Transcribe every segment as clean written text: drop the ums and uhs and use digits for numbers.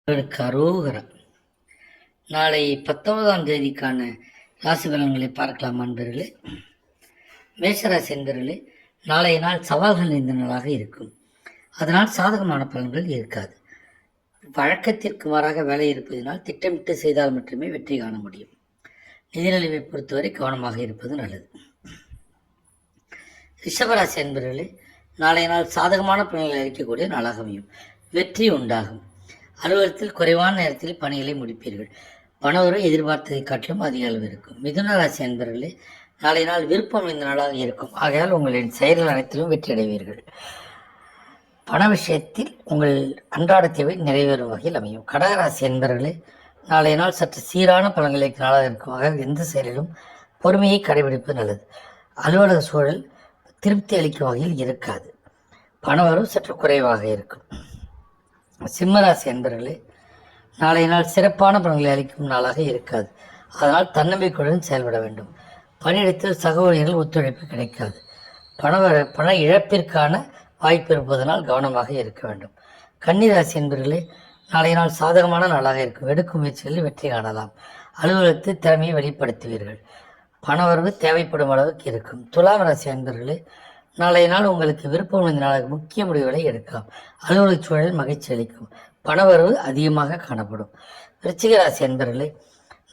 அரோகரா. நாளை 19ஆம் தேதிக்கான ராசி பலன்களை பார்க்கலாம் அன்பர்களே. மேஷராசி என்பர்களே, நாளைய நாள் சவால்கள் நிறைந்த நாளாக இருக்கும். அதனால் சாதகமான பலன்கள் இருக்காது. வழக்கத்திற்கு மாறாக வேலை இருப்பதனால் திட்டமிட்டு செய்தால் மட்டுமே வெற்றி காண முடியும். நிதிநிலைமை பொறுத்தவரை கவனமாக இருப்பது நல்லது. ரிஷபராசி என்பர்களே, நாளைய நாள் சாதகமான பலன்களை அளிக்கக்கூடிய நாளாக அமையும். வெற்றி உண்டாகும். அலுவலகத்தில் குறைவான நேரத்தில் பணிகளை முடிப்பீர்கள். பணவரவு எதிர்பார்த்ததை காட்டிலும் அதிக அளவு இருக்கும். மிதுன ராசி என்பவர்களே, நாளை நாள் விருப்பம் இந்த நாளாக இருக்கும். ஆகையால் உங்களின் செயல்கள் அனைத்திலும் வெற்றி அடைவீர்கள். பண விஷயத்தில் உங்கள் அன்றாட தேவை நிறைவேறும் வகையில் அமையும். கடகராசி என்பவர்களே, நாளைய நாள் சற்று சீரான பலன்களை நாளாக இருக்கும். ஆக எந்த செயலிலும் பொறுமையை கடைபிடிப்பது நல்லது. அலுவலக சூழல் திருப்தி அளிக்கும் வகையில் இருக்காது. பணவரவு சற்று குறைவாக இருக்கும். சிம்மராசி என்பர்களே, நாளைய நாள் சிறப்பான பலன்களை அளிக்கும் நாளாக இருக்காது. அதனால் தன்னம்பிக்கையுடன் செயல்பட வேண்டும். பணியிடத்தில் சக ஊழியர்கள் ஒத்துழைப்பு கிடைக்காது. பண இழப்பிற்கான வாய்ப்பு இருப்பதனால் கவனமாக இருக்க வேண்டும். கன்னிராசி என்பர்களே, நாளைய நாள் சாதகமான நாளாக இருக்கும். எடுக்கும் முயற்சிகளில் வெற்றி காணலாம். அலுவலகத்தில் திறமையை வெளிப்படுத்துவீர்கள். பணவரவு தேவைப்படும் அளவுக்கு இருக்கும். துலாம் ராசி என்பர்களே, நாளைய நாள் உங்களுக்கு விருப்பம் இந்த நாளாக முக்கிய முடிவுகளை எடுக்கலாம். அலுவலக சூழல் மகிழ்ச்சி அளிக்கும். பணவரவு அதிகமாக காணப்படும். விருச்சிக ராசி என்பர்களே,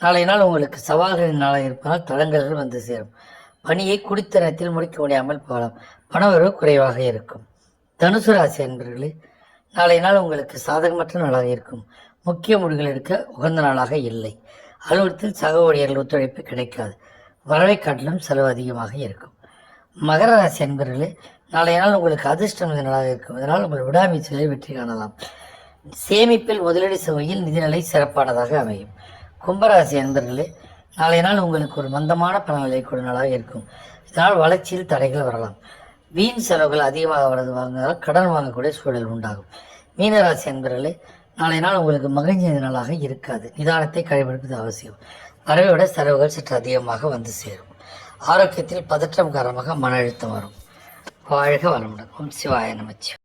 நாளைய நாள் உங்களுக்கு சவால்களின் நாளாக இருப்பதால் தடங்கல்கள் வந்து சேரும். பணியை குறித்த நேரத்தில் முடிக்க முடியாமல் போகலாம். பணவரவு குறைவாக இருக்கும். தனுசு ராசி என்பர்களே, நாளைய நாள் உங்களுக்கு சாதகமற்ற நாளாக இருக்கும். முக்கிய முடிவுகள் எடுக்க உகந்த நாளாக இல்லை. அலுவலகத்தில் சக ஊழியர்கள் ஒத்துழைப்பு கிடைக்காது. வரவை காட்டிலும் செலவு அதிகமாக இருக்கும். மகர ராசி என்பர்களே, நாளைய நாள் உங்களுக்கு அதிர்ஷ்டம் நாளாக இருக்கும். அதனால் உங்கள் விடாமுயற்சிகளை வெற்றி காணலாம். சேமிப்பில் முதலீடு செய்வதில் நிதிநிலை சிறப்பானதாக அமையும். கும்பராசி என்பர்களே, நாளைய நாள் உங்களுக்கு ஒரு மந்தமான பலன்களை கூட நாளாக இருக்கும். இதனால் வளர்ச்சியில் தடைகள் வரலாம். வீண் செலவுகள் அதிகமாக வாங்குவதால் கடன் வாங்கக்கூடிய சூழல் உண்டாகும். மீனராசி என்பர்களே, நாளைய நாள் உங்களுக்கு மகிழ்ச்சி நாளாக இருக்காது. நிதானத்தை கடைபிடிப்பது அவசியம். வரவை விட செலவுகள் சற்று அதிகமாக வந்து சேரும். ஆரோக்கியத்தில் பதற்றம் காரணமாக மன அழுத்தம் வரும். வாழ்க வளமுடன். ஓம் சிவாய நமச்சிவாய.